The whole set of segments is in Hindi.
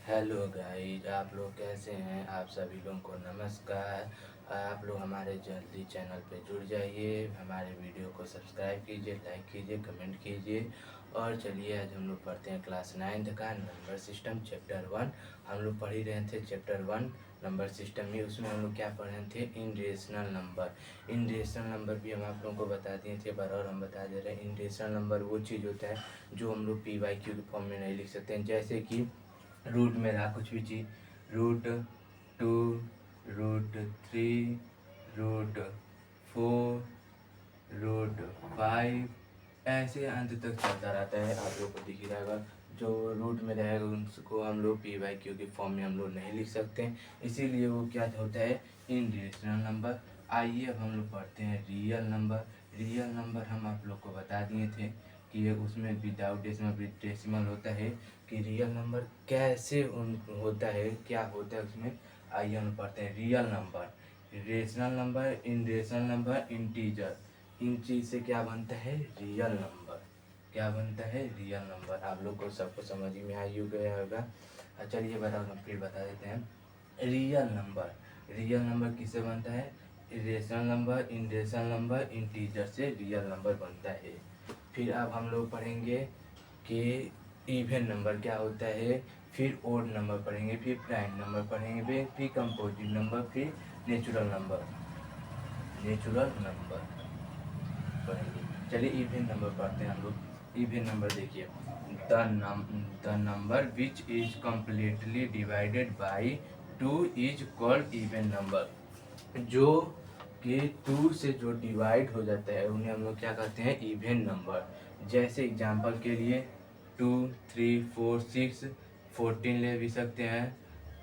हेलो गाइस, आप लोग कैसे हैं? आप सभी लोगों को नमस्कार। आप लोग हमारे जल्दी चैनल पे जुड़ जाइए, हमारे वीडियो को सब्सक्राइब कीजिए, लाइक कीजिए, कमेंट कीजिए। और चलिए आज हम लोग पढ़ते हैं क्लास 9th का नंबर सिस्टम चैप्टर 1। हम लोग पढ़ ही रहे थे चैप्टर 1 नंबर सिस्टम में। उसमें हम लोग क्या पढ़ रहे थे? इनरेशनल नंबर। इनरेशनल नंबर भी हम आप लोगों को बता दिए थे, बार और हम बता दे रहे हैं। इनरेशनल नंबर वो चीज़ होता है जो हम लोग PYQ के फॉर्म में नहीं लिख सकते हैं। जैसे कि रूट में रहा कुछ भी चीज़, रूट 2, रूट 3, रूट 4, रूट 5, ऐसे अंत तक चलता रहता है। आप लोग को दिख ही रहेगा। जो रूट में रहेगा उसको हम लोग PYQ के फॉर्म में हम लोग नहीं लिख सकते, इसीलिए वो क्या होता है? इनरेशनल नंबर। आइए अब हम लोग पढ़ते हैं रियल नंबर। रियल नंबर हम आप लोग को बता दिए थे कि ये उसमें विदाउट डेसिमल विद डेसिमल होता है। कि रियल नंबर कैसे होता है, क्या होता है उसमें। आइए हम पढ़ते हैं real number, rational number, irrational number, integer. इन चीज़ से क्या बनता है? Real number. क्या बनता है? Real number. आप लोग को सबको समझ में आ ही गया होगा। चलिए बताओ, हम फिर बता देते हैं। रियल नंबर, रियल नंबर किससे बनता है? Rational number, irrational number, integer से रियल नंबर बनता है। फिर अब हम लोग पढ़ेंगे कि इवन नंबर क्या होता है, फिर ओड नंबर पढ़ेंगे, फिर प्राइम नंबर पढ़ेंगे, फिर कंपोजिट नंबर, फिर नेचुरल नंबर, नेचुरल नंबर पढ़ेंगे। चलिए इवन नंबर पढ़ते हैं हम लोग। इवन नंबर देखिए, the number which is completely divided by 2 is called even number. जो कि 2 से जो डिवाइड हो जाता है उन्हें हम लोग क्या कहते हैं? Even number. जैसे एग्जांपल के लिए 2, 3, 4, 6, 14 ले भी सकते हैं।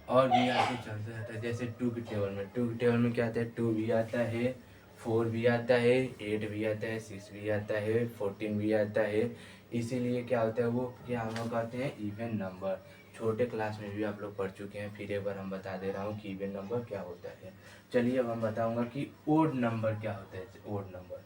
और भी आगे चलता रहता है। जैसे 2 के टेबल में, 2 के टेबल में क्या आता है? 2 भी आता है, 4 भी आता है, 8 भी आता है, 6 भी आता है, 14 भी आता है। इसीलिए क्या होता है? वो क्या हम लोग कहते हैं? Even number. छोटे क्लास में भी आप लोग पढ़ चुके हैं, फिर एक बार हम बता दे रहा हूँ कि इवन नंबर क्या होता है। चलिए अब हम बताऊंगा कि ओड नंबर क्या होता है। ओड नंबर,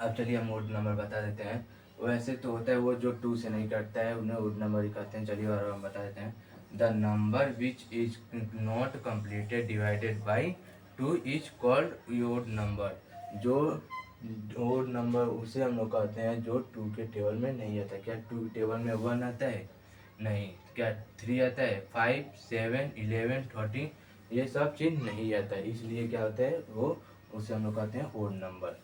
अब चलिए हम ओड नंबर बता देते हैं। वैसे तो होता है वो जो 2 से नहीं कटता है उन्हें ओड नंबर ही कहते हैं। चलिए और हम बता देते हैं। The number which is not completed divided by 2 is called odd number. जो ओड नंबर उसे हम लोग कहते हैं जो 2 के टेबल में नहीं आता। क्या 2 के टेबल में 1 आता है? नहीं। क्या 3 आता है? 5, 7, 11, 13 ये सब चीज़ नहीं आता है, इसलिए क्या होता है? वो उसे हम लोग कहते हैं ओड नंबर।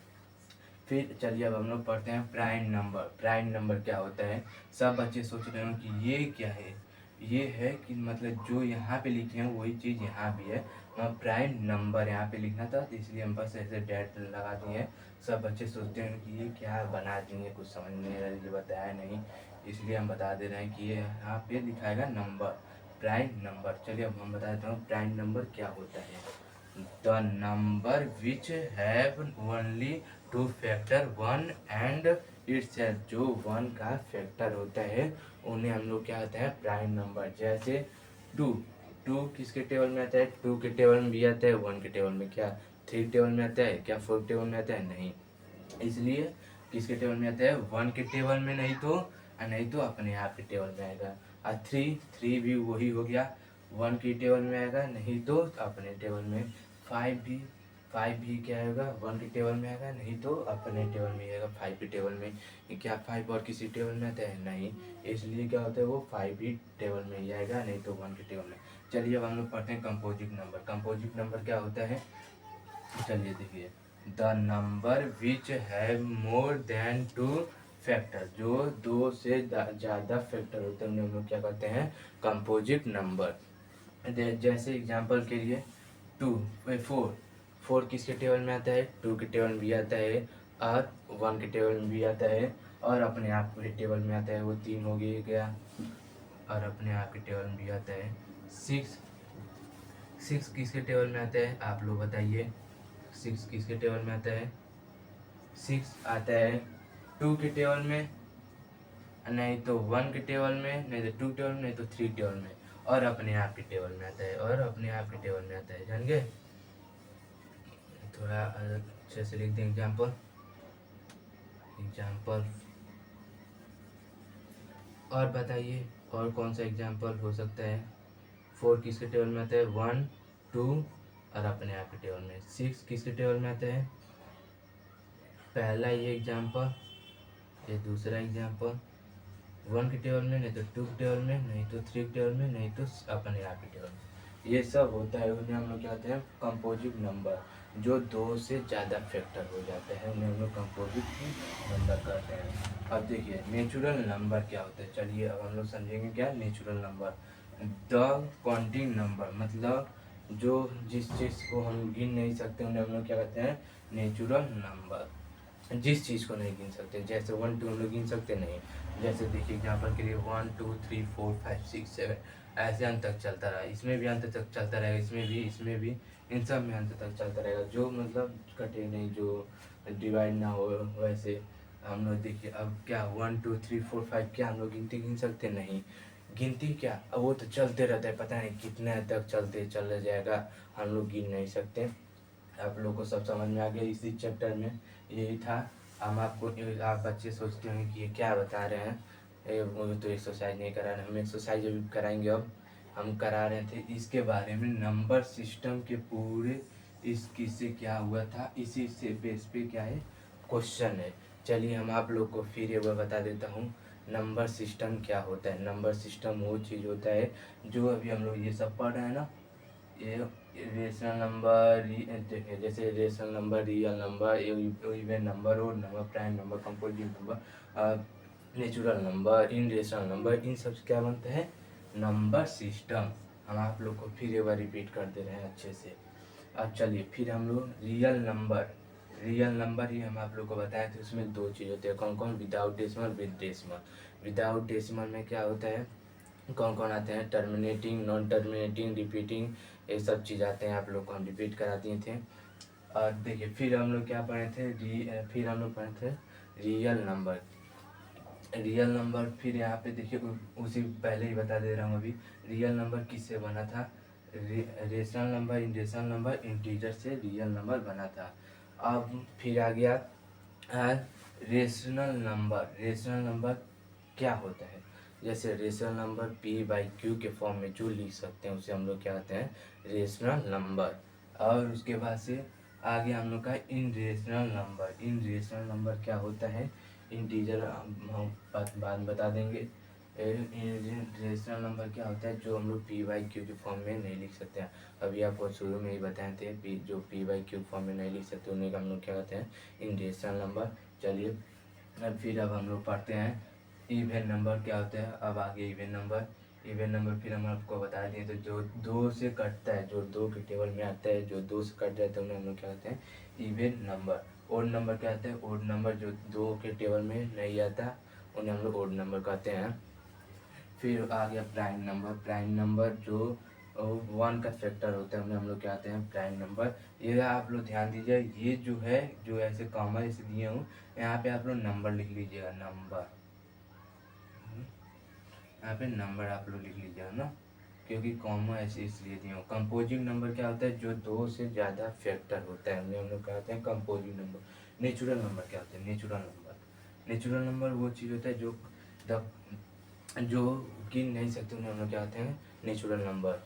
फिर चलिए अब हम लोग पढ़ते हैं प्राइम नंबर। प्राइम नंबर क्या होता है? सब बच्चे सोच रहे हो कि ये क्या है। ये है कि मतलब जो यहाँ पे लिखे हैं वही चीज़ यहाँ भी है। प्राइम नंबर यहाँ पे लिखना था, तो इसलिए हम बस ऐसे डैट लगा दिए हैं। सब बच्चे सोचते हैं कि ये क्या बना दिए, कुछ समझ नहीं आ रहा, ये बताया नहीं, इसलिए हम बता दे रहे हैं कि ये यहाँ पे दिखाएगा नंबर, प्राइम नंबर। चलिए अब हम बता देता हूँ प्राइम नंबर क्या होता है। The number which have only 2 factor 1 and itself. जो 1 का फैक्टर होता है उन्हें हम लोग क्या होता है? Prime number. जैसे 2, 2 किसके टेबल में आता है? 2 के टेबल में भी आता है, 1 के टेबल में। क्या 3 टेबल में आता है? क्या 4 टेबल में आता है? नहीं। इसलिए किसके टेबल में आता है? 1 के टेबल में, नहीं तो नहीं तो अपने आप के टेबल में आएगा। और 3 भी वही हो गया, 1 के टेबल में आएगा, नहीं तो अपने टेबल में। 5 भी क्या होगा? 1 के टेबल में आएगा, नहीं तो अपने टेबल में आएगा। 5 के टेबल में क्या 5 और किसी टेबल में आता है? नहीं। इसलिए क्या होता है? वो 5 ही टेबल में ही आएगा, नहीं तो 1 के टेबल में। चलिए अब हम लोग पढ़ते हैं कंपोजिट नंबर। कंपोजिट नंबर क्या होता है? चलिए देखिए, the number which have more than 2 factor. जो 2 से ज़्यादा फैक्टर होते हैं उन्हें हम लोग क्या कहते हैं? Composite number. जैसे एग्जांपल के लिए 2, 4, 4 किसके टेबल में आता है? 2 के टेबल में भी आता है, और 1 के टेबल में भी आता है, और अपने आप के टेबल में आता है। वो 3 हो गया। और अपने आप के टेबल में भी आता है 6। 6 किसके टेबल में आता है? आप लोग बताइए। 6 किसके टेबल में आता है? 6 आता है 2 के टेबल में, नहीं तो 1 के टेबल में, नहीं तो 2 टेबल में, नहीं तो 3 टेबल में, और अपने आप के टेबल में आता है। और अपने आप के टेबल में आता है। जान गए? थोड़ा अच्छे से लिख दें एग्जाम्पल। एग्जाम्पल और बताइए। और कौन सा एग्जाम्पल हो सकता है? 4 किसके टेबल में आता है? 1 2 और अपने आप के टेबल में। 6 किसके टेबल में आता है? पहला ये एग्जाम्पल, ये दूसरा एग्जाम्पल। 1 के टेबल में, नहीं तो 2 के टेबल में, नहीं तो 3 के टेबल में, नहीं तो अपने आप के टेबल में। ये सब होता है, उन्हें हम लोग क्या कहते हैं? Composite number. जो 2 से ज़्यादा फैक्टर हो जाते हैं उन्हें हम लोग कंपोजिट नंबर कहते हैं। अब देखिए नेचुरल नंबर क्या होता है, चलिए अब हम लोग समझेंगे क्या natural number. The counting number, मतलब जो जिस चीज़ को हम गिन नहीं सकते उन्हें हम लोग क्या कहते हैं? Natural number. जिस चीज़ को नहीं गिन सकते, जैसे 1 2 हम लोग गिन सकते नहीं। जैसे देखिए एग्जाम्पल के लिए 1 2 3 4 5 6 7 ऐसे अंत तक चलता रहा, इसमें भी अंत तक चलता रहेगा, इसमें भी, इन सब में अंत तक चलता रहेगा। जो मतलब कटे नहीं, जो डिवाइड ना हो, वैसे हम लोग देखिए अब क्या 1 2 3 4 5 क्या हम लोग गिनती गिन सकते नहीं? गिनती क्या, अब वो तो चलते रहता है, पता नहीं कितने तक चल जाएगा, हम लोग गिन नहीं सकते। आप लोग को सब समझ में आ गया इसी चैप्टर में, यही था। हम आपको, आप बच्चे सोचते होंगे कि ये क्या बता रहे हैं, वो तो एक्सरसाइज नहीं करा रहे। हम एक्सरसाइज अभी कराएंगे। अब हम करा रहे थे इसके बारे में, नंबर सिस्टम के पूरे इस किससे क्या हुआ था, इसी से बेस पे क्या है क्वेश्चन है। चलिए हम आप लोग को फिर एक बार बता देता हूँ नंबर सिस्टम क्या होता है। नंबर सिस्टम वो चीज़ होता है जो अभी हम लोग ये सब पढ़ रहे हैं ना, ये रेशनल नंबर, देखिए जैसे rational number, real number, even number, odd number, prime number, composite number, natural number, irrational number, इन सब से क्या बनता है? Number system. हम आप लोग को फिर एक बार रिपीट कर दे रहे हैं अच्छे से। अब चलिए फिर हम लोग रियल नंबर ही हम आप लोग को बताए थे, उसमें 2 चीज़ होते हैं। कौन कौन? Without decimal, with decimal. Without decimal में क्या होता है, कौन कौन आते हैं? टर्मिनेटिंग, नॉन टर्मिनेटिंग, रिपीटिंग, ये सब चीज़ आते हैं। आप लोग को हम रिपीट करा दिए थे। और देखिए फिर हम लोग क्या पढ़े थे? फिर हम लोग पढ़े थे रियल नंबर। रियल नंबर फिर यहाँ पे देखिए उसी पहले ही बता दे रहा हूँ अभी। रियल नंबर किससे बना था? Rational number, irrational number, integer से रियल नंबर बना था। अब फिर आ गया रेशनल नंबर। रेशनल नंबर क्या होता है? जैसे रेशनल नंबर p/q के फॉर्म में जो लिख सकते हैं उसे हम लोग क्या कहते हैं? Rational number. और उसके बाद से आ गया हम लोग का इन rational number. Irrational number क्या होता है? इंटीजर हम बाद में बता देंगे। रेशनल नंबर क्या होता है? जो हम लोग p/q के फॉर्म में नहीं लिख सकते हैं। अभी आपको शुरू में ही बताए थे, जो p/q फॉर्म में नहीं लिख सकते उन्हें हम लोग क्या कहते हैं? इन रेशनल नंबर। चलिए फिर अब हम लोग पढ़ते हैं इवन नंबर क्या होता है। अब आगे इवन नंबर फिर हम आपको बता दिए, तो जो 2 से कटता है, जो 2 के टेबल में आता है, जो 2 से कट जाता है उन्हें हम लोग क्या कहते हैं? Even number. ओड नंबर क्या होता है? ओड नंबर जो 2 के टेबल में नहीं आता उन्हें हम लोग ओड नंबर कहते हैं। फिर आ गया प्राइम नंबर जो 1 का फैक्टर होता है उन्हें हम लोग क्या कहते हैं? Prime number. ये आप लोग ध्यान दीजिए, ये जो है, जो ऐसे कॉमन ऐसे दिए हूँ, यहाँ पे आप लोग नंबर लिख लीजिएगा, नंबर। यहाँ पे नंबर आप लोग लिख लीजिएगा ना, क्योंकि कॉमन ऐसे इसलिए दिए हूँ। कंपोजिट नंबर क्या होता है? जो 2 से ज़्यादा फैक्टर होता है उन्हें हम लोग कहते हैं कंपोजिट नंबर। नेचुरल नंबर क्या होता है? नेचुरल नंबर वो चीज़ होता है जो गिन नहीं सकते उन्हें हम लोग क्या कहते हैं? Natural number.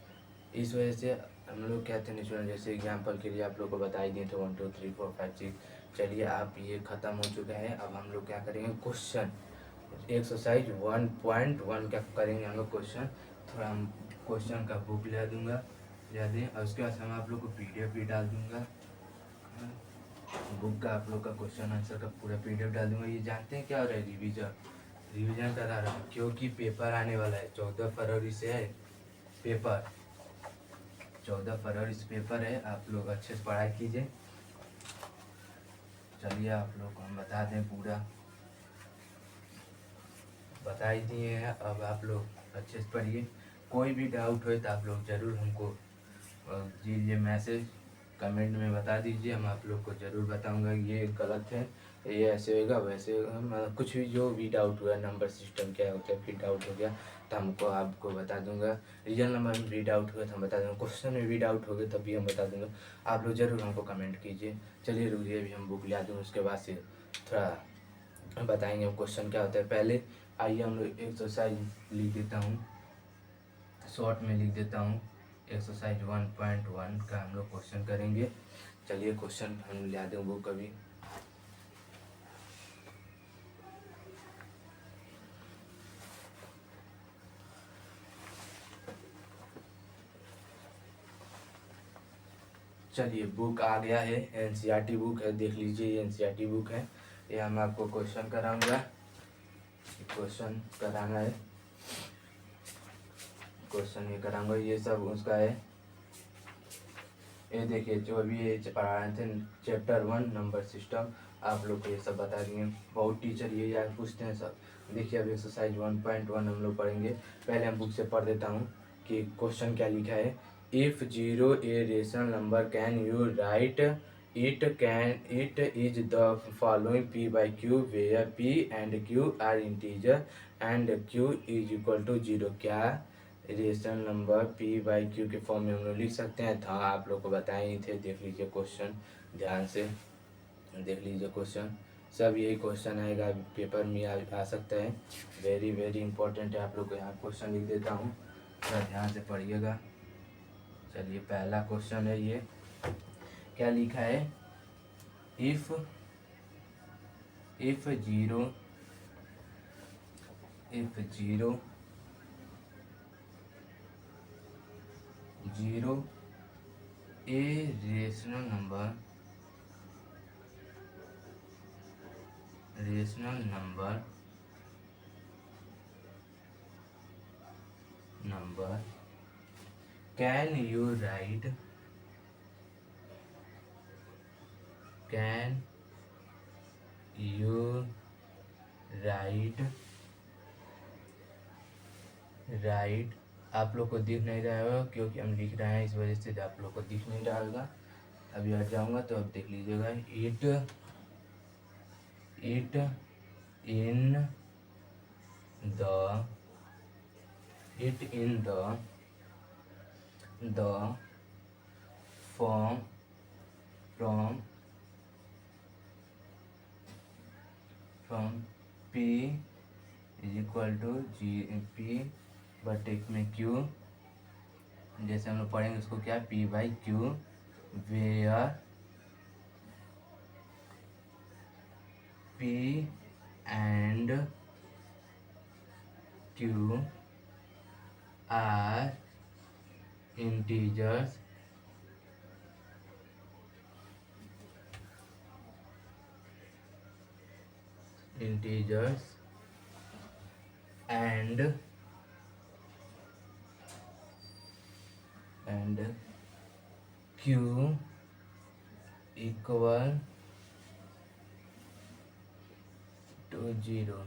इस वजह से हम लोग कहते हैं नेचुरल। जैसे एग्जाम्पल के लिए आप लोग को बता ही दिए थे 1 2 3 4 5 6। चलिए आप ये ख़त्म हो चुका है। अब हम लोग क्या करेंगे? क्वेश्चन एक्सरसाइज 1.1 क्या करेंगे हम लोग? क्वेश्चन। थोड़ा हम क्वेश्चन का बुक ले दूंगा, ले दें, और उसके बाद हम आप लोग को PDF भी डाल दूंगा। बुक का आप लोग का क्वेश्चन आंसर का पूरा PDF डाल दूंगा। ये जानते हैं क्या हो रहा है? रिवीजन करा रहा हूँ, क्योंकि पेपर आने वाला है 14 फरवरी से है पेपर। 14 फरवरी से पेपर है, आप लोग अच्छे से पढ़ाई कीजिए। चलिए आप लोग को हम बता दें, पूरा बता ही दिए हैं। अब आप लोग अच्छे से पढ़िए। कोई भी डाउट हो तो आप लोग ज़रूर हमको दीजिए मैसेज, कमेंट में बता दीजिए। हम आप लोग को ज़रूर बताऊंगा ये गलत है, ये ऐसे होगा वैसे होगा। कुछ भी जो भी डाउट हुआ, नंबर सिस्टम क्या होता है, फिर डाउट हो गया तो हमको आपको बता दूंगा। रियल नंबर में भी डाउट हुआ तो हम बता दूंगा। क्वेश्चन में भी डाउट हो गया तब भी हम बता दूंगा। आप लोग ज़रूर हमको कमेंट कीजिए। चलिए रुकिए, अभी हम बुक ला दूँ, उसके बाद से थोड़ा बताएंगे क्वेश्चन क्या होता है। पहले आइए हम लोग एक्सरसाइज लिख देता हूँ, शॉर्ट में लिख देता हूँ। एक्सरसाइज 1.1 का हम लोग क्वेश्चन करेंगे। चलिए क्वेश्चन हम ला दें बुक अभी। चलिए बुक आ गया है, एनसीईआरटी बुक है, देख लीजिए ये एनसीईआरटी बुक है। ये हम आपको क्वेश्चन कराऊंगा, क्वेश्चन कराना है, क्वेश्चन ये कराऊंगा, ये सब उसका है। ये देखिए जो अभी ये पढ़ा रहे थे चैप्टर 1 नंबर सिस्टम, आप लोग को ये सब बता देंगे। बहुत टीचर ये यार पूछते हैं सब। देखिए अब एक्सरसाइज 1.1 हम लोग पढ़ेंगे। पहले हम बुक से पढ़ देता हूँ कि क्वेश्चन क्या लिखा है। If zero a rational number can you write it is the following P by Q where P and Q are integer and Q is equal to zero. क्या rational number P by Q के फॉर्म में हम लोग लिख सकते हैं? हाँ, आप लोग को बताए ही थे। देख लीजिए क्वेश्चन, ध्यान से देख लीजिए क्वेश्चन, सब यही क्वेश्चन आएगा पेपर में, आ सकता है। वेरी वेरी इंपॉर्टेंट है। आप लोग को यहाँ क्वेश्चन लिख देता हूँ, थोड़ा ध्यान से पढ़िएगा। चलिए पहला क्वेश्चन है ये, क्या लिखा है। If zero a rational number can you right आप लोग को दिख नहीं रहा होगा क्योंकि हम लिख रहे हैं, इस वजह से आप लोग को दिख नहीं रहा होगा। अभी हट जाऊंगा तो अब देख लीजिएगा। It in the form from P is equal to P बटे में Q, जैसे हम लोग पढ़ेंगे उसको क्या, P by Q where P and Q are integers and Q equal to zero.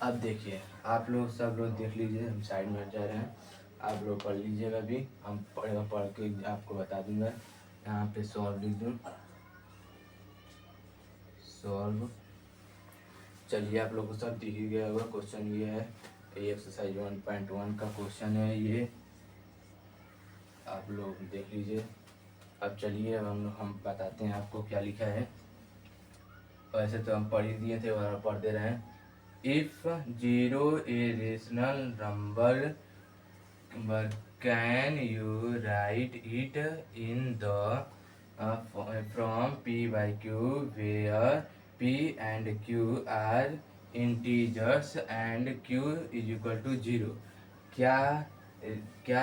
अब देखिए आप लोग सब लोग देख लीजिए, हम साइड में हट जा रहे हैं, आप लोग पढ़ लीजिएगा। अभी हम पढ़ के आपको बता दूंगा। यहाँ पे सॉल्व लिख दूँ, सॉल्व। चलिए आप लोग को सब दिख ही गया होगा। क्वेश्चन ये है, ये एक्सरसाइज 1.1 का क्वेश्चन है ये, आप लोग देख लीजिए। अब चलिए अब हम बताते हैं आपको क्या लिखा है। वैसे तो हम पढ़ ही दिए थे और पढ़ दे रहे हैं। If zero a rational number can you write it in the form P by Q where P and Q are integers and Q is equal to zero. क्या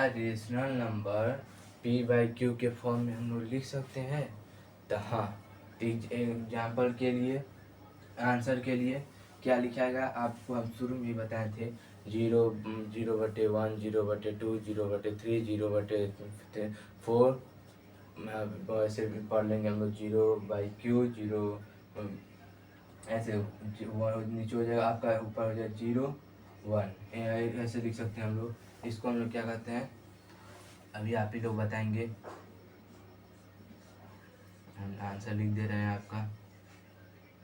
rational number P by Q के फॉर्म में हम लोग लिख सकते हैं? तो हाँ, एग्जाम्पल के लिए, आंसर के लिए क्या लिखाएगा आपको हम शुरू में ही बताए थे। 0/1, 0/2, 0/3, 0/4, ऐसे भी पढ़ लेंगे हम लोग। 0/Q, 0 ऐसे नीचे हो जाएगा आपका, ऊपर हो जाएगा 0/1, ऐसे लिख सकते हैं हम लोग। इसको हम लोग क्या कहते हैं अभी आप ही लोग बताएंगे। हम आंसर लिख दे रहे हैं आपका,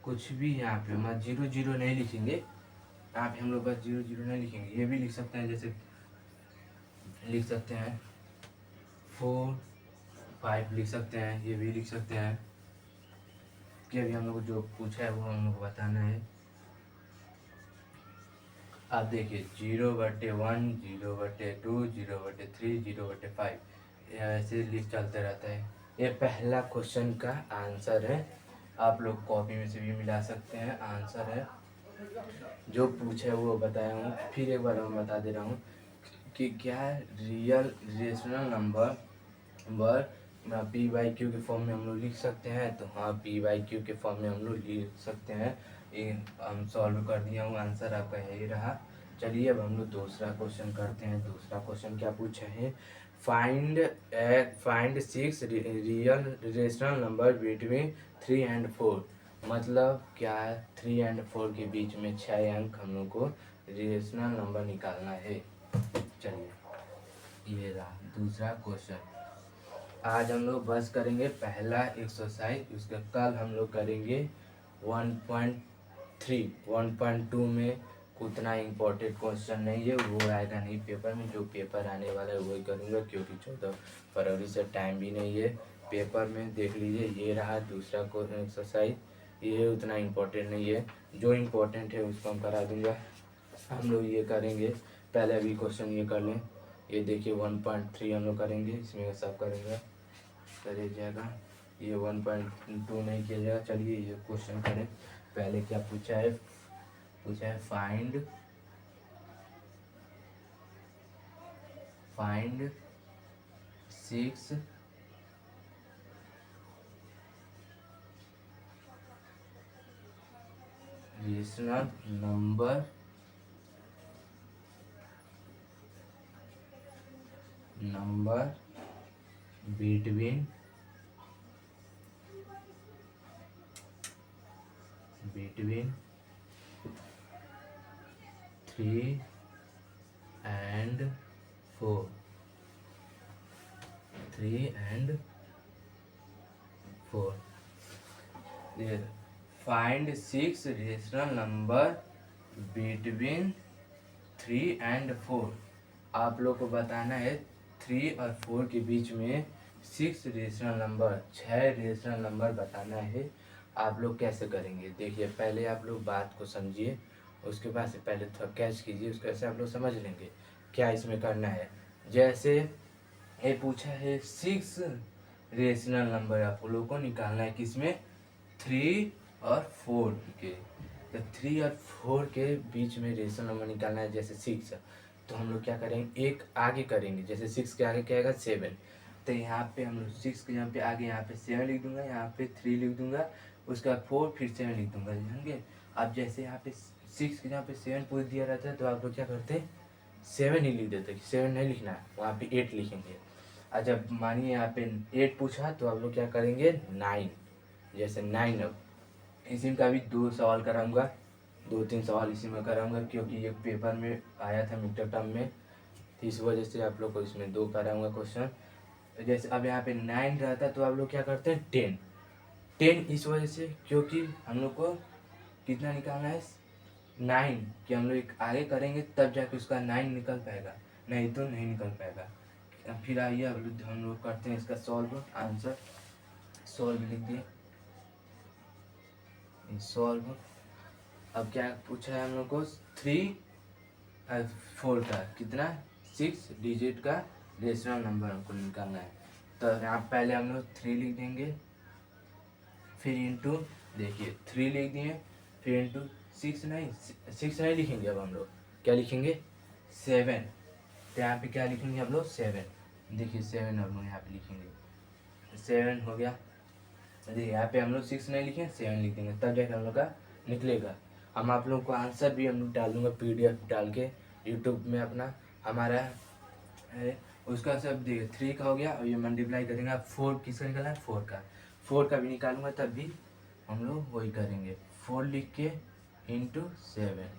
कुछ भी यहाँ पे मैं 0 नहीं लिखेंगे, यहाँ पे हम लोग बस 0 नहीं लिखेंगे। ये भी लिख सकते हैं, जैसे लिख सकते हैं 4, 5 लिख सकते हैं, ये भी लिख सकते हैं कि अभी हम लोग को जो पूछा है वो हम लोग को बताना है। आप देखिए 0/1, 0/2, 0/3, 0/5, ऐसे लिस्ट चलते रहता है। ये पहला क्वेश्चन का आंसर है। आप लोग कॉपी में से भी मिला सकते हैं, आंसर है जो पूछे वो बताया हूँ। फिर एक बार मैं बता दे रहा हूँ कि क्या real rational number were P by Q के फॉर्म में हम लोग लिख सकते हैं। तो हाँ, पी बाई क्यू के फॉर्म में हम लोग लिख सकते हैं। ये हम सॉल्व कर दिया हूँ, आंसर आपका यही रहा। चलिए अब हम लोग दूसरा क्वेश्चन करते हैं। दूसरा क्वेश्चन क्या पूछा है, find 6 real rational number between 3 and 4। मतलब क्या है, 3 एंड 4 के बीच में 6 अंक हम लोग को रेशनल नंबर निकालना है। चलिए ये रहा दूसरा क्वेश्चन। आज हम लोग बस करेंगे पहला एक्सरसाइज, उसके कल हम लोग करेंगे 1.3। 1.2 में उतना इम्पोर्टेंट क्वेश्चन नहीं है, वो आएगा नहीं पेपर में। जो पेपर आने वाला है वही करूँगा, क्योंकि 14 फरवरी से टाइम भी नहीं है पेपर में। देख लीजिए ये रहा दूसरा क्वेश्चन एक्सरसाइज, ये उतना इम्पोर्टेंट नहीं है। जो इम्पोर्टेंट है उसको हम करा दूँगा। हम लोग ये करेंगे, पहले अभी क्वेश्चन ये कर लें। ये देखिए 1.3 हम लोग करेंगे, इसमें सब करेंगे करे जाएगा। ये 1.2 नहीं किया जाएगा। चलिए ये क्वेश्चन करें। पहले क्या पूछा है, find 6 rational number between 3 and 4। 3 and 4। Find 6 rational number between 3 and 4। आप लोग को बताना है 3 और 4 के बीच में 6 रेशनल नंबर, 6 रेशनल नंबर बताना है। आप लोग कैसे करेंगे, देखिए पहले आप लोग बात को समझिए, उसके बाद से पहले थोड़ा कैच कीजिए, उसको ऐसे आप लोग समझ लेंगे क्या इसमें करना है। जैसे ये पूछा है 6 रेशनल नंबर आप लोगों को निकालना है, किसमें, 3 और 4 के। तो 3 और 4 के बीच में रेशनल नंबर निकालना है। जैसे 6, तो हम लोग क्या करेंगे, एक आगे करेंगे। जैसे 6 के आगे क्या आएगा, 7। तो यहाँ पे हम लोग 6 के यहाँ पे आगे यहाँ पे 7 लिख दूंगा, यहाँ पे 3 लिख दूंगा, उसके बाद 4 फिर 7 लिख दूंगा, जानेंगे। अब जैसे यहाँ पे 6 के यहाँ पे 7 पूछ दिया रहता है, तो आप लोग क्या करते हैं, 7 ही लिख देते, 7 नहीं लिखना है, वहाँ पे 8 लिखेंगे। और जब मानिए यहाँ पे 8 पूछा, तो आप लोग क्या करेंगे, 9। जैसे 9, अब इसी का भी 2 सवाल कराऊंगा, 2-3 सवाल इसी में कराऊंगा, क्योंकि ये पेपर में आया था मिड टर्म में, इस वजह से आप लोग को इसमें 2 कराऊंगा क्वेश्चन। जैसे अब यहाँ पे 9 रहता है, तो आप लोग क्या करते हैं, 10 इस वजह से, क्योंकि हम लोग को कितना निकालना है, 9, कि हम लोग एक आगे करेंगे तब जाके उसका 9 निकल पाएगा, नहीं तो नहीं निकल पाएगा। अब फिर आइए अब हम लोग करते हैं इसका सॉल्व, आंसर सॉल्व लिख दिए, सॉल्व। अब क्या पूछा है हम लोग को, 3 और 4 का कितना, 6 डिजिट का रेशनल नंबर हमको निकालना है। तो यहाँ पहले हम लोग 3 लिख देंगे, फिर इंटू, देखिए 3 लिख दिए, फिर इंटू 6 नहीं लिखेंगे, अब हम लोग क्या लिखेंगे, 7। तो यहाँ पे क्या लिखेंगे हम लोग, 7। देखिए 7 हम लोग यहाँ पे लिखेंगे, 7 हो गया। देखिए यहाँ पे हम लोग 6 नहीं लिखेंगे, 7 लिख देंगे, तब जाकर हम लोग का निकलेगा। हम आप लोगों को आंसर भी हम लोग डाल दूँगा PDF डाल के यूट्यूब में अपना हमारा है, उसका सब देखिए 3 का हो गया। और ये मल्टीप्लाई करेंगे, आप 4 किसका निकालना है, 4 का भी निकालूंगा, तब भी हम लोग वही करेंगे, 4 लिख के इंटू 7।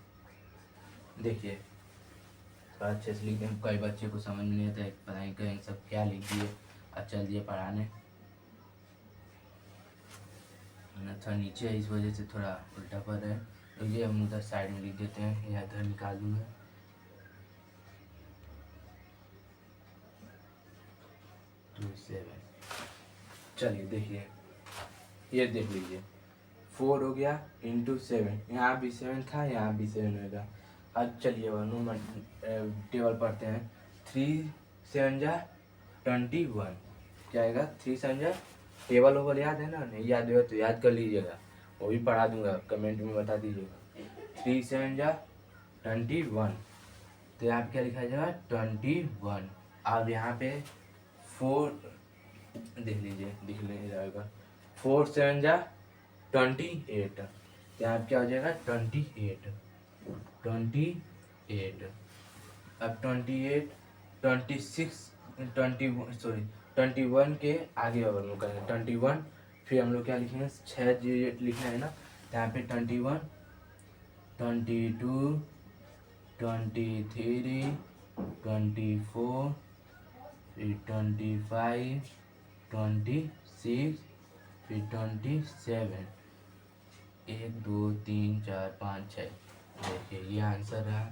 देखिए थोड़ा अच्छे से लिख दें, कई बच्चे को समझ में नहीं आता है, पता नहीं करेंगे सब क्या लिख दिए और चल दिए पढ़ाने, थोड़ा नीचे है, इस वजह से थोड़ा उल्टा पड़ रहा है। तो ये हम उधर साइड में लिख देते हैं, यहाँ इधर निकाल दूँगा। 27। चलिए देखिए, ये देख लीजिए 4 हो गया इंटू 7, यहाँ भी 7 था, यहाँ भी 7 होगा। अब चलिए वह टेबल पढ़ते हैं। 3 7 जा 21 क्या आएगा? 3 7 जा टेबल ओबल याद है ना? नहीं याद है तो याद कर लीजिएगा, वो भी पढ़ा दूंगा, कमेंट में बता दीजिएगा। 3 7 जा 21, तो यहाँ पे क्या लिखा जाएगा? 21। अब यहाँ पे 4 देख लीजिए, दिख नहीं जाएगा। 4 7 जा 28, यहाँ पे क्या हो जाएगा? 28 28। अब 28 26 21 सॉरी 21 के आगे अगर हम करेंगे 21, फिर हम लोग क्या लिखेंगे? 6 डिजिट लिखना है ना, तो यहाँ पे 21 22 23 24 फिर 25 26 फिर 27, 1 2 3 4 5 6। देखिए ये आंसर है।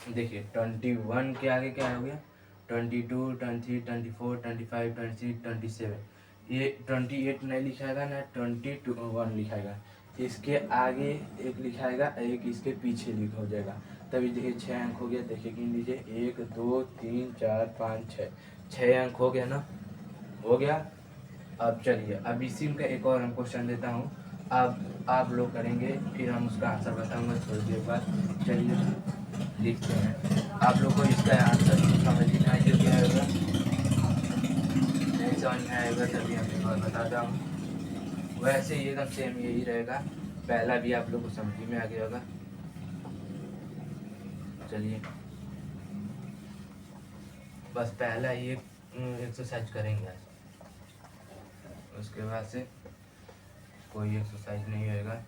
देखिए 21 के आगे क्या हो गया? 22 23 24 25 26 27। ये 28 नहीं लिखाएगा ना, 21 लिखाएगा। इसके आगे एक लिखाएगा, एक इसके पीछे लिखा हो जाएगा, तभी देखिए 6 अंक हो गया। देखिए गिन लीजिए, 1 2 3 4 5 6, 6 अंक हो गया ना, हो गया। अब चलिए, अब इसी का एक और हम क्वेश्चन देता हूँ, अब आप लोग करेंगे, फिर हम उसका आंसर बताऊंगा थोड़ी देर बाद। चलिए लिखते हैं। आप लोग को इसका आंसर समझ में आ गया होगा, नहीं समझ में आएगा तभी हम एक बार बताता हूँ। वैसे ही एकदम सेम यही रहेगा, पहला भी आप लोग को समझ में आ गया होगा। चलिए बस पहला ही एक एक्सरसाइज करेंगे आज, उसके बाद से कोई एक्सरसाइज नहीं होएगा।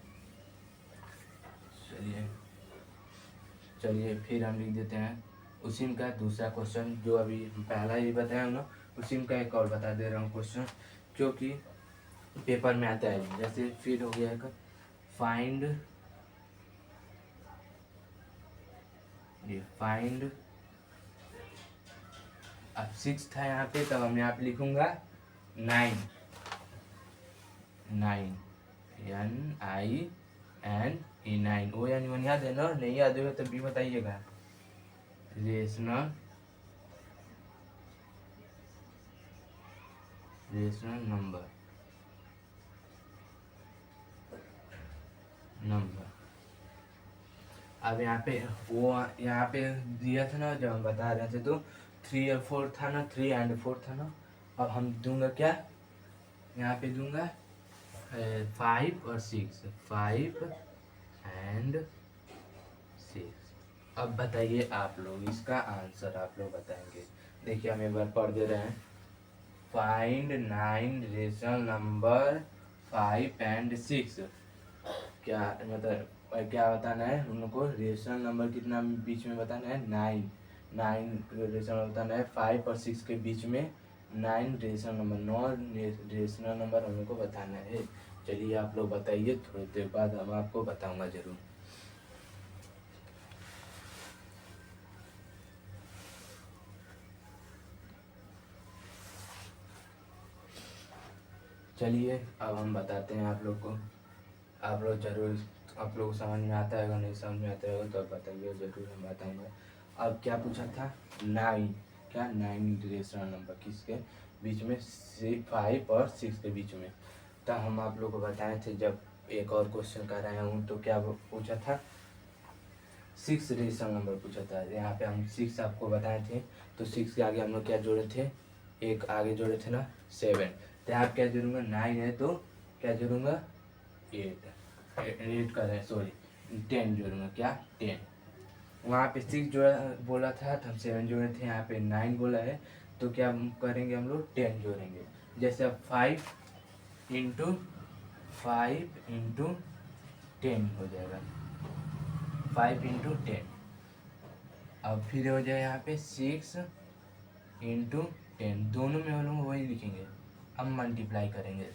चलिए फिर हम लिख देते हैं उसी का दूसरा क्वेश्चन, जो अभी पहला ही बताया हूँ ना, उसी का एक और बता दे रहा हूँ क्वेश्चन, क्योंकि पेपर में आता है। जैसे फिर हो गया एक फाइंड, ये फाइंड, अब 6 था यहाँ पे, तब हम यहाँ पे लिखूंगा 9 9 ओ यानी 1 याद है ना? नहीं याद होगा तब भी बताइएगा। रेशनल नंबर अब यहाँ पे वो यहाँ पे दिया था ना, जब हम बता रहे थे तो 3 और 4 था ना, 3 एंड 4 था ना। अब हम दूंगा क्या? यहाँ पे दूंगा 5 और 6, 5 एंड 6। अब बताइए आप लोग, इसका आंसर आप लोग बताएंगे। देखिए हम एक बार पढ़ दे रहे हैं। Find 9 rational number 5 and 6। क्या मतलब क्या बताना है हम लोग को? रेशनल नंबर कितना बीच में बताना है? 9 रेशनल बताना है, 5 और 6 के बीच में 9 रेशनल नंबर, 9 रेशनल नंबर हम लोग को बताना है। चलिए आप लोग बताइए, थोड़ी देर बाद हम आपको बताऊंगा जरूर। चलिए अब हम बताते हैं आप लोग को, आप लोग जरूर, आप लोग समझ में आता है, नहीं समझ में आता है तो आप बताइए, जरूर हम बताऊंगा। अब क्या पूछा था? 9, क्या 9 रेशनल नंबर किसके बीच में? 5 और 6 के बीच में। तब हम आप लोग को बताए थे, जब एक और क्वेश्चन कर रहे हूँ तो क्या पूछा था? 6 रेशनल नंबर पूछा था। यहाँ पे हम 6 आपको बताए थे, तो 6 के आगे हम लोग क्या जोड़े थे? एक आगे जोड़े थे ना, 7। तो यहाँ क्या जोड़ूंगा? 9 है तो क्या जोड़ूंगा? 8 का है, सॉरी 10 जोड़ूंगा। क्या? 10। वहाँ पे 6 जोड़ा बोला था तो हम 7 जोड़े थे, यहाँ पे 9 बोला है तो क्या करेंगे हम लोग? 10 जोड़ेंगे। जैसे अब 5 इंटू 10 हो जाएगा, 5 इंटू 10। अब फिर हो जाए यहाँ पे 6 इंटू 10, दोनों में हम लोग वही लिखेंगे। अब मल्टीप्लाई करेंगे।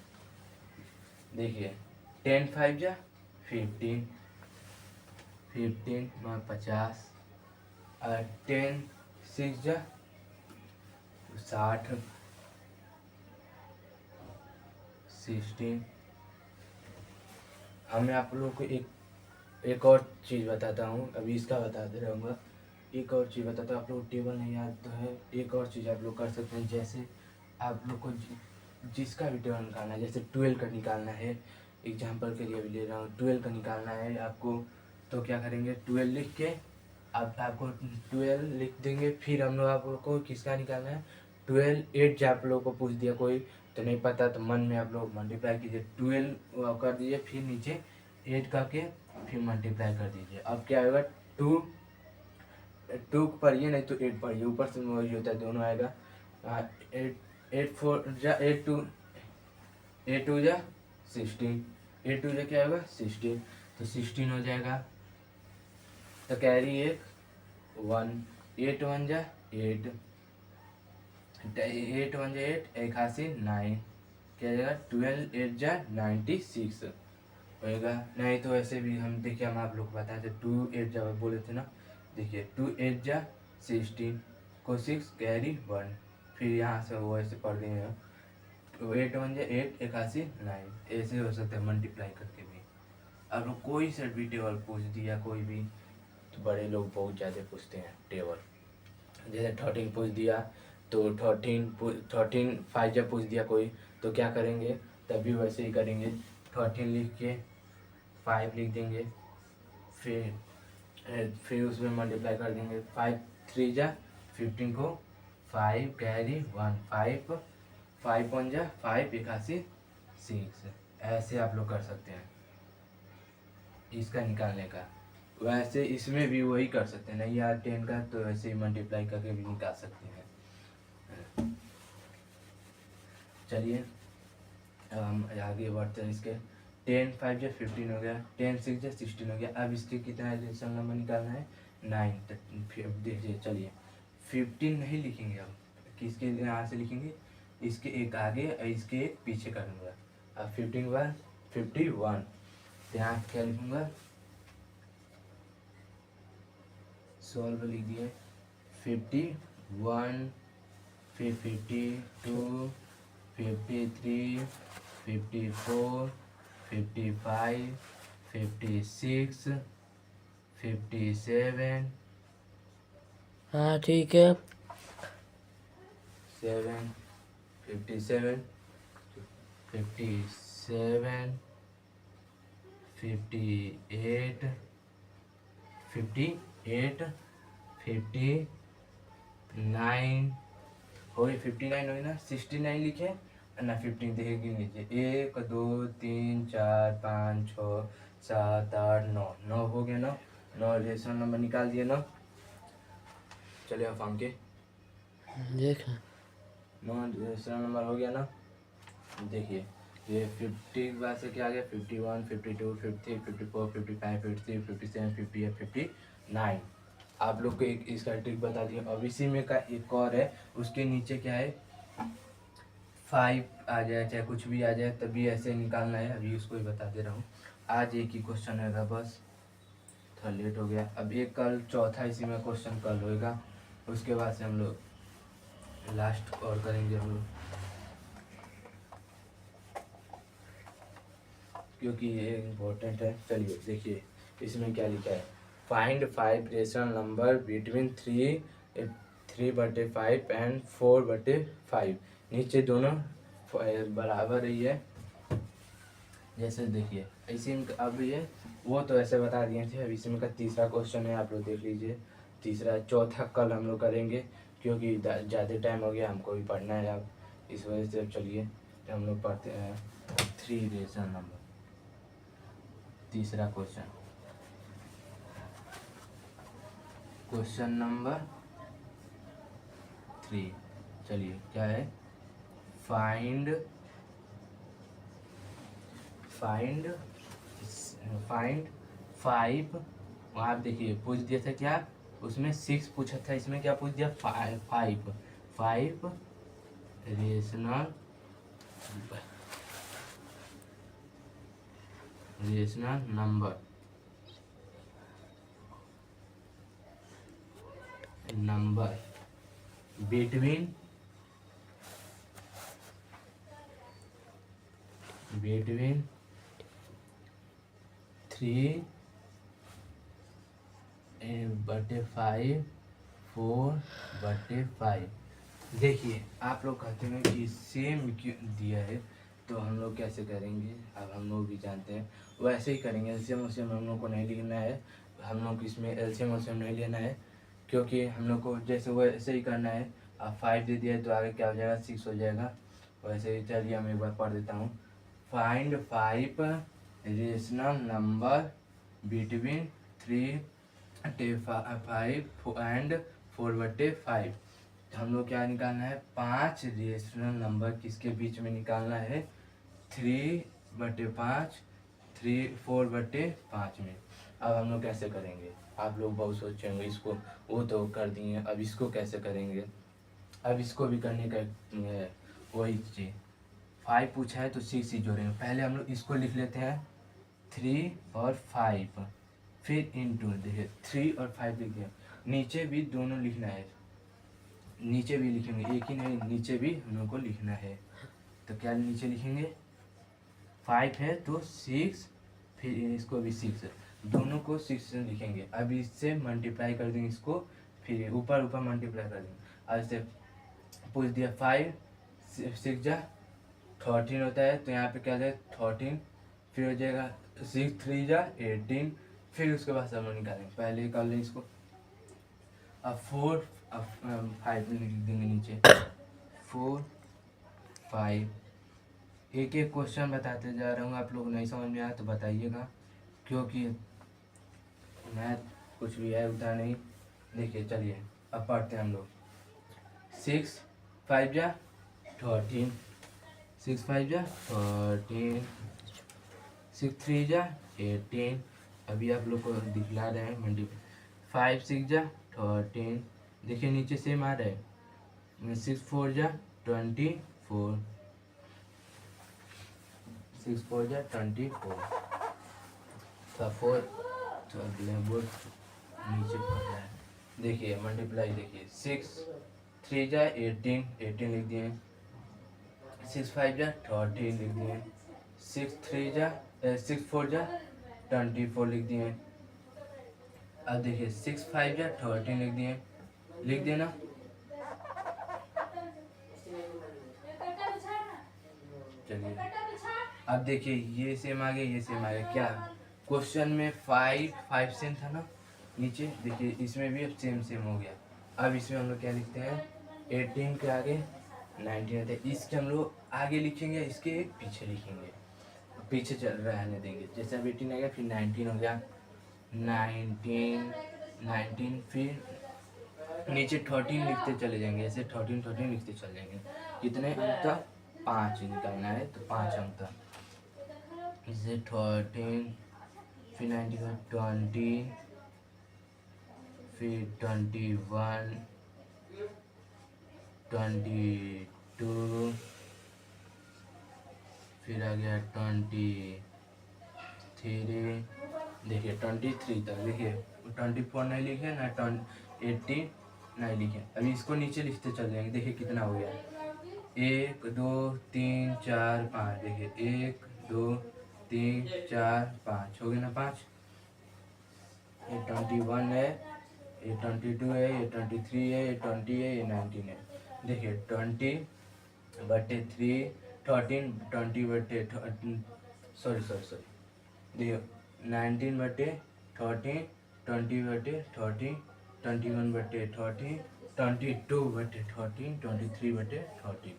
देखिए 10 5 जा 15, 15 50, और 10 6 जा 60, 16 मैं आप लोगों को एक और चीज़ बताता हूँ, अभी इसका बताते रहूँगा। एक और चीज़ बताता हूँ, आप लोग टेबल नहीं आता है, एक और चीज़ आप लोग कर सकते हैं। जैसे आप लोग को जिसका भी टेबल निकालना है, जैसे 12 का निकालना है, एग्जाम्पल के लिए भी ले रहा हूँ, 12 का निकालना है आपको, तो क्या करेंगे, 12 लिख के आपको 12 लिख देंगे। फिर हम लोग आप लोग को किसका निकालना है, 12 8 जब आप लोग को पूछ दिया कोई तो नहीं पता, तो मन में आप लोग मल्टीप्लाई कीजिए, 12 कर दीजिए, फिर नीचे 8 करके फिर मल्टीप्लाई कर दीजिए। अब क्या होगा, 2 पढ़िए नहीं तो 8 पढ़िए, ऊपर से वही होता है, दोनों आएगा। 8 टू जा 16, 8 टू जा क्या होगा 16, तो 16 हो जाएगा। तो कैरी एक 1, 8 1 जा 8, 8 1 जा 8, 9, क्या हो जाएगा 12 8 जा 96 होएगा। नहीं तो ऐसे भी हम देखिए, हम आप लोग को बताए थे 2 8 जब बोले थे ना, देखिए 2 8 जा 16 को 6 कैरी 1, फिर यहाँ से वो ऐसे पढ़ देंगे, 8 1 जा 8, 9, ऐसे हो सकता है मल्टीप्लाई करके भी। अब लोग कोई सा भी टेबल पूछ दिया कोई भी, तो बड़े लोग बहुत ज़्यादा पूछते हैं टेबल। जैसे 13 पूछ दिया तो 13 5 जब पूछ दिया कोई तो क्या करेंगे, तभी वैसे ही करेंगे, 13 लिख के 5 लिख देंगे, फिर उसमें मल्टीप्लाई कर देंगे, 5 3 जा 15 को 5 कैरी 1, 5 1 जा 5, 6, ऐसे आप लोग कर सकते हैं इसका निकालने का। वैसे इसमें भी वही कर सकते हैं, नहीं यार 10 का तो ऐसे ही मल्टीप्लाई करके भी निकाल सकते हैं। चलिए अब हम आगे बढ़ते हैं। इसके 10 5 जा 15 हो गया, 10 6 जा 16 हो गया। अब इसके कितना रेशनल नंबर निकालना है 9, तो फिर देखिए चलिए 15 नहीं लिखेंगे, अब किसके यहाँ से लिखेंगे, इसके एक आगे और इसके एक पीछे कर दूँगा। अब 15 51, यहाँ क्या लिखूँगा, सॉल्व लिख दिए, 51 फिर 52 53 54 55 56 57 हाँ ठीक है। 7 57 57 58 59 हो गई, 59 हो गई ना, 69 लिखे ना, 15 देखे गिन लीजिए, 1 2 3 4 5 6 7 8 9, 9 हो गया, 9 रेशनल नंबर निकाल दिए 9। चलिए अब हम के देख 9 रेशनल नंबर हो गया ना। देखिए ये 50 के बाद से क्या आ गया, 51 52 53 54 55 56 57 58 59। आप लोग को एक इसका ट्रिक बता दिया। अब इसी में का एक और है, उसके नीचे क्या है 5 आ जाए चाहे कुछ भी आ जाए तभी ऐसे निकालना है, अभी उसको ही बता दे रहा हूँ। आज एक ही क्वेश्चन होगा बस, थोड़ा लेट हो गया। अब एक कल चौथा इसी में क्वेश्चन कल होएगा, उसके बाद से हम लोग लास्ट और करेंगे हम लोग, क्योंकि ये इम्पोर्टेंट है। चलिए देखिए इसमें क्या लिखा है, find 5 rational number between 3/5 and 4/5। नीचे दोनों बराबर ही है, जैसे देखिए इसी में अब ये वो तो ऐसे बता दिए थे। अब इसी में का तीसरा क्वेश्चन है, आप लोग देख लीजिए। तीसरा चौथा कल हम लोग करेंगे, क्योंकि ज़्यादा टाइम हो गया, हमको भी पढ़ना है अब, इस वजह से। अब चलिए हम लोग पढ़ते हैं 3 रेशनल नंबर। तीसरा क्वेश्चन नंबर 3, चलिए क्या है, फाइंड 5। वहाँ आप देखिए पूछ दिया था क्या, उसमें 6 पूछा था, इसमें क्या पूछ दिया 5 रेशनल नंबर बिटवीन 3 3/5 4/5। देखिए आप लोग कहते हैं कि सेम क्यों दिया है, तो हम लोग कैसे करेंगे, अब हम लोग भी जानते हैं वैसे ही करेंगे। एलसीएम उलसीएम हम लोग को नहीं लिखना है, हम लोग इसमें एलसीएम उलसीएम नहीं लेना है, क्योंकि हम लोग को जैसे वैसे ही करना है। अब 5 दे दिया है तो आगे क्या हो जाएगा, 6 हो जाएगा। वैसे ही चलिए हम एक बार पढ़ देता हूँ। Find 5 rational number between 3/5 and 4/5। हम लोग क्या निकालना है, 5 रेशनल नंबर किसके बीच में निकालना है, 3/5 4/5 में। अब हम लोग कैसे करेंगे, आप लोग बहुत सोचेंगे इसको, वो तो कर दिए, अब इसको कैसे करेंगे। अब इसको भी करने का वही चीज़, 5 पूछा है तो 6 ही जोड़ेंगे। पहले हम लोग इसको लिख लेते हैं 3 और 5, फिर इंटू, देखिए 3 और 5 लिख दिया। नीचे भी दोनों लिखना है, नीचे भी लिखेंगे, एक ही नहीं, नीचे भी हम लोग को लिखना है। तो क्या नीचे लिखेंगे, 5 है तो 6, फिर इसको भी 6, दोनों को 6 से लिखेंगे। अब इससे मल्टीप्लाई कर देंगे इसको, फिर ऊपर ऊपर मल्टीप्लाई कर देंगे। अब इससे पूछ दिया 5 6 जा 13 होता है, तो यहाँ पे क्या जाएगा 13, फिर हो जाएगा 6 3 जा 18, फिर उसके बाद हम लोग निकालेंगे। पहले कर लें इसको, अब 4 अब 5 लिख देंगे नीचे, 4 5। एक एक क्वेश्चन बताते जा रहा हूँ, आप लोग नहीं समझ में आया तो बताइएगा, क्योंकि मैथ कुछ भी है उतना नहीं। देखिए चलिए अब पढ़ते हैं हम लोग। 6 5 जा 13, 6 5 जा 13, 6 3 जा 18। अभी आप लोग को दिखला रहे हैं मल्टीप्लाई, 5 6 जा 13, देखिए नीचे सेम आ रहा है, 6 4 जा 24, 6 4 जा 24, तो 4 तो अगले बोर्ड नीचे पड़ रहा है। देखिए मल्टीप्लाई, देखिए 6 3 जा 18 18 लिख दिए, 6 5 जा 13 लिख दिए, 6 3 जा 6 4 जा 24 लिख दिए। अब देखिए 6 5 जा 13 लिख दिए, लिख दिए ना। चलिए अब देखिए ये सेम आ गया, ये सेम आ गया, क्या क्वेश्चन में 5 सेम था ना नीचे, देखिए इसमें भी अब सेम सेम हो गया। अब इसमें हम लोग क्या लिखते हैं, 18 के आगे 19 रहते हैं, इसके हम लोग आगे लिखेंगे, इसके पीछे लिखेंगे, पीछे चल रहने देंगे। जैसे अब 18 आ गया, फिर 19 हो गया, 19 फिर नीचे 13 लिखते चले जाएंगे, ऐसे 13 लिखते चले जाएंगे। कितने अंक तक, 5 निकालना है, तो 5 अंक तक, इसे 13 फिर 19 20 फिर 21 22 फिर आ गया 23, देखिए 23 तक, देखिए 24 नहीं लिखे ना, 18 नहीं लिखे। अभी इसको नीचे लिखते चल जाएंगे, देखिए कितना हो गया, 1 2 3 4 5, देखिए 1 2 3 4 5 हो गया ना, 5। ये 21 है, ये 22 है, ये 23 है, ये 20 है, ये 19 है। देखिए 20/3 13 20/, सॉरी देखिए 19/13 20/13 21/13 22/13 23/13,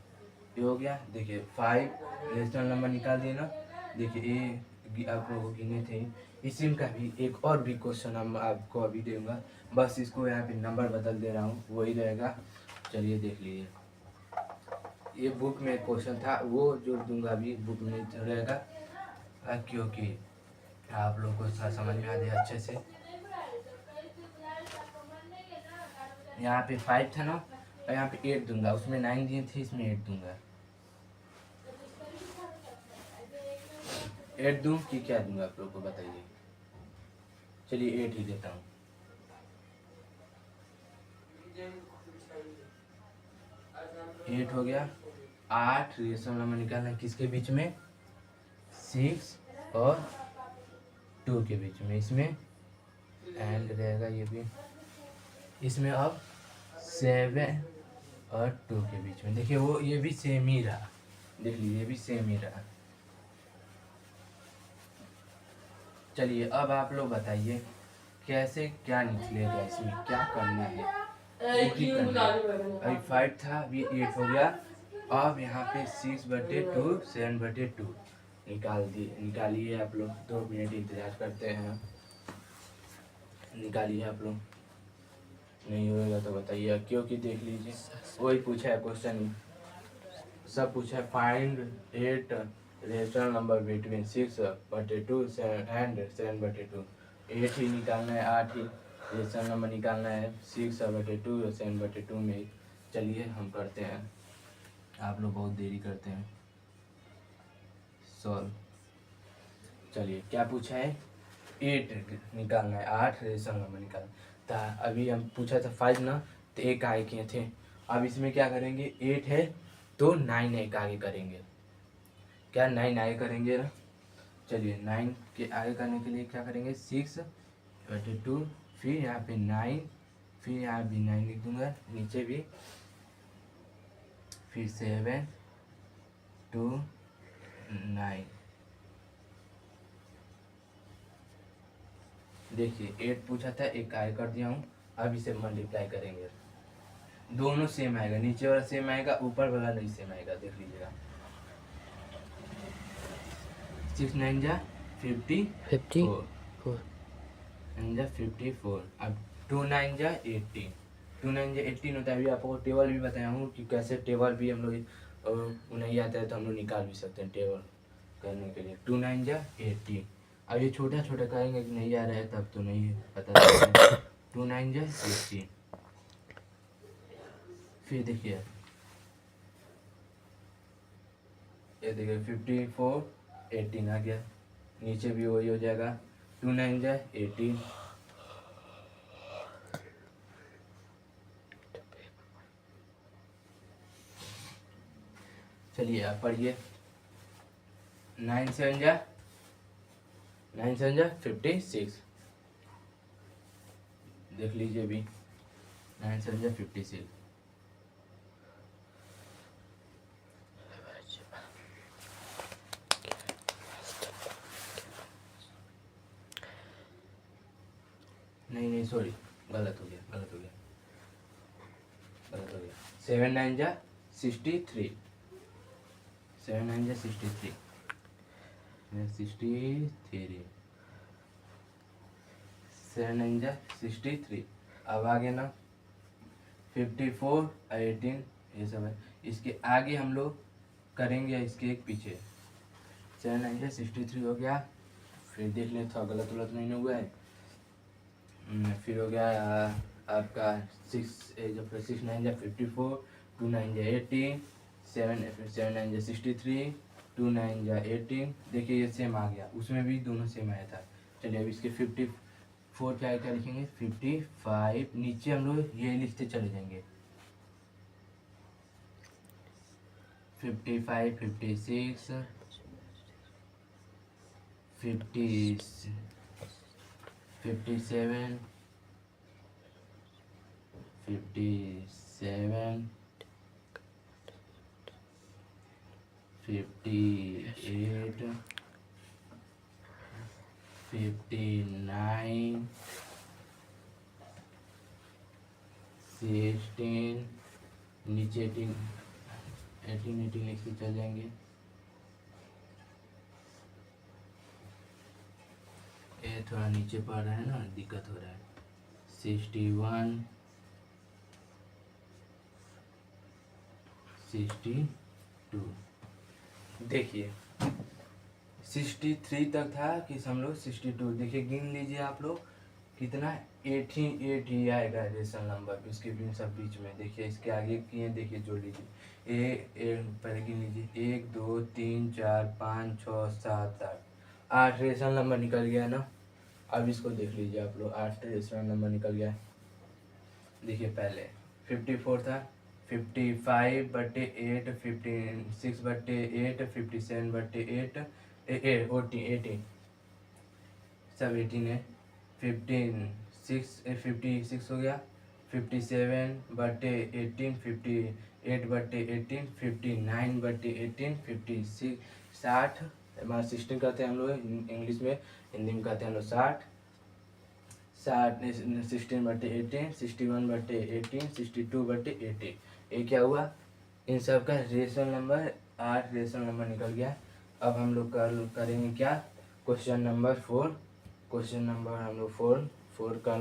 ये हो गया। देखिए 5 रेशनल नंबर निकाल दिए ना। देखिए ये आप लोगों को गिने थे। इसी का भी एक और भी क्वेश्चन हम आपको अभी दूंगा, बस इसको यहाँ पे नंबर बदल दे रहा हूँ, वही रहेगा। चलिए देख लीजिए, ये बुक में क्वेश्चन था, वो जो दूंगा अभी बुक में रहेगा, क्योंकि आप लोग को समझ में आ जाए अच्छे से। यहाँ पे 5 था ना, और यहाँ पे 8 दूंगा, उसमें 9 दिए थे, इसमें 8 दूंगा। 8 दूं कि क्या दूंगा, आप लोग को बताइए। चलिए 8 ही देता हूँ। 8 हो गया। 8 रेशनल नंबर निकालना है किसके बीच में, 6 और टू के बीच में, इसमें एंड रहेगा ये भी, इसमें अब 7 और 2 के बीच में। देखिए वो ये भी सेम ही रहा, देख लीजिए ये भी सेम ही रहा। चलिए अब आप लोग बताइए कैसे क्या निकलेगा, इसमें क्या करना है, देखिए करना है। अभी 5 था, अभी 8 हो गया। अब यहाँ पे 6/2 7/2 निकालिए आप लोग। 2 मिनट इंतजार करते हैं, निकालिए आप लोग। नहीं होएगा तो बताइए, क्योंकि देख लीजिए वही पूछा है क्वेश्चन, सब पूछा है। Find 8 rational number between 6/2 and 7/2। 8 ही निकालना है, 8 ही रेशनल नंबर निकालना है 6/2 और 7/2 में ही। चलिए हम करते हैं, आप लोग बहुत देरी करते हैं। सॉल्व, चलिए क्या पूछा है, 8 निकालना है, 8 रेशनल नंबर निकालना था। अभी हम पूछा था 5 ना, तो एक आगे किए थे। अब इसमें क्या करेंगे, 8 है तो 9 एक आगे करेंगे, क्या 9 आगे करेंगे ना। चलिए 9 के आगे करने के लिए क्या करेंगे, 6/2, फिर यहाँ पे 9, फिर यहाँ भी 9 लिख दूंगा, नीचे भी, फिर 7 2 9। देखिए 8 पूछा था, एक आगे कर दिया हूँ। अब इसे मल्टीप्लाई करेंगे, दोनों सेम आएगा, नीचे वाला सेम आएगा, ऊपर वाला नहीं सेम आएगा, देख लीजिएगा। 6 9 जा 54, 54 9 जा 54। अब 2 9 जा 18, 2 9 जा 18 होता है। अभी आपको टेबल भी बताया हूँ कि कैसे टेबल भी हम लोग नहीं आता है तो हम लोग निकाल भी सकते हैं टेबल करने के लिए। 2 9 जा 18। अब ये छोटा छोटा करेंगे कि नहीं आ रहा है तब तो नहीं पता चलेगा। 2 9 जा 18, फिर देखिए ये देखिए 54 18 आ गया, नीचे भी वही हो जाएगा। 2 9 जा 18, चलिए आप पढ़िए। 9 7 जा 56, देख लीजिए भी, 9 7 जा 56। नहीं सॉरी, गलत हो गया 7 9 जा 63, 7 9 जा 63, 7 9 जा 63। अब आगे ना 54 18 ये सब है, इसके आगे हम लोग करेंगे इसके एक पीछे। 7 9 जा 63 हो गया, फिर देख लें थोड़ा गलत नहीं हुआ है। फिर हो गया आपका 6 9 जा 54, 2 9 जा 18, 7 9 जा 63, 2 9 जा 18। देखिए ये सेम आ गया, उसमें भी दोनों सेम आया था। चलिए अब इसके 54 क्या लिखेंगे, 55, नीचे हम लोग ये लिखते चले जाएंगे, 55 56 57 57 58 59 16, नीचे 18 लिख के चल जाएंगे। ये थोड़ा नीचे पड़ रहा है ना, दिक्कत हो रहा है। 61 62, देखिए 63 तक था कि हम लोग 62, देखिए गिन लीजिए आप लोग कितना, 8 ही आएगा रेशनल नंबर इसके भी सब बीच में। देखिए इसके आगे किए, देखिए जोड़ लीजिए, पहले गिन लीजिए 1 2 3 4 5 6 7 8 रेशनल नंबर निकल गया ना। अब इसको देख लीजिए आप लोग, 8 रेशनल नंबर निकल गया। देखिए पहले 54 था, 55/8 56/8 57/8 18 सब 18 है। 56 हो गया। 57/18, 58/18, 59/18, 56, 60, 16 कहते हैं हम लोग इंग्लिश में, हिंदी में कहते हैं हम लोग 60। 16/18, 61/18, 62/18। ये क्या हुआ, इन सब का रेशनल नंबर 8 रेशनल नंबर निकल गया। अब हम लोग करेंगे क्या, क्वेश्चन नंबर 4। क्वेश्चन नंबर हम लोग 4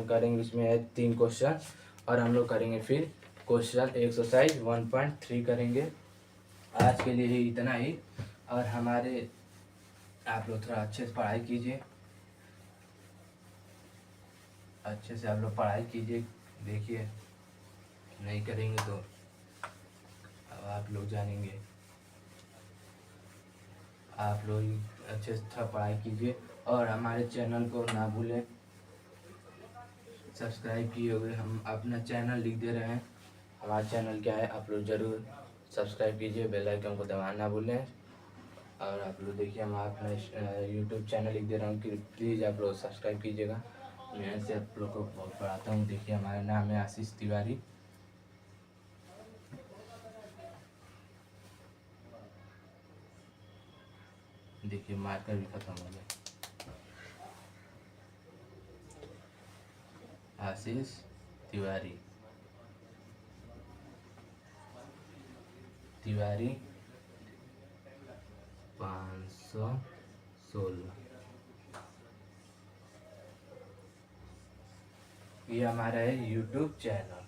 करेंगे। इसमें है 3 क्वेश्चन और हम लोग करेंगे फिर क्वेश्चन एक्सरसाइज 1.3 करेंगे। आज के लिए ही इतना ही। और हमारे आप लोग थोड़ा अच्छे से पढ़ाई कीजिए, अच्छे से आप लोग पढ़ाई कीजिए। देखिए नहीं करेंगे तो अब आप लोग जानेंगे। आप लोग अच्छे से थोड़ा पढ़ाई कीजिए और हमारे चैनल को ना भूलें सब्सक्राइब किए हुए। हम अपना चैनल लिख दे रहे हैं, हमारा चैनल क्या है आप लोग ज़रूर सब्सक्राइब कीजिए, बेल आइकन को दबाना ना भूलें। और आप लोग देखिए हम अपना यूट्यूब चैनल लिख दे रहा हूँ कि प्लीज़ आप लोग सब्सक्राइब कीजिएगा। मैं ऐसे आप लोग को बहुत पढ़ाता हूँ। देखिए हमारा नाम है आशीष तिवारी। देखिए मार्कर भी खत्म हो गया। आशीष तिवारी 516। ये हमारा है यूट्यूब चैनल।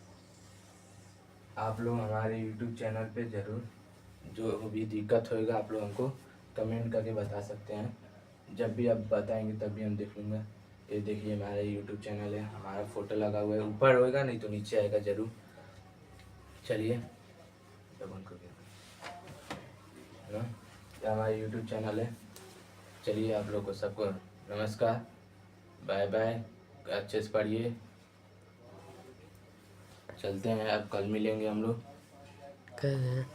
आप लोग हमारे यूट्यूब चैनल पे ज़रूर जो भी दिक्कत होएगा आप लोग हमको कमेंट करके बता सकते हैं। जब भी आप बताएंगे तब भी हम देख लूँगा। ये देखिए हमारा यूट्यूब चैनल है, हमारा फ़ोटो लगा हुआ है, ऊपर होएगा नहीं तो नीचे आएगा ज़रूर। चलिए तब उनको है ना, ये हमारा यूट्यूब चैनल है। चलिए आप लोग को सबको नमस्कार, बाय बाय, अच्छे से पढ़िए। चलते हैं, अब कल मिलेंगे हम लोग। कर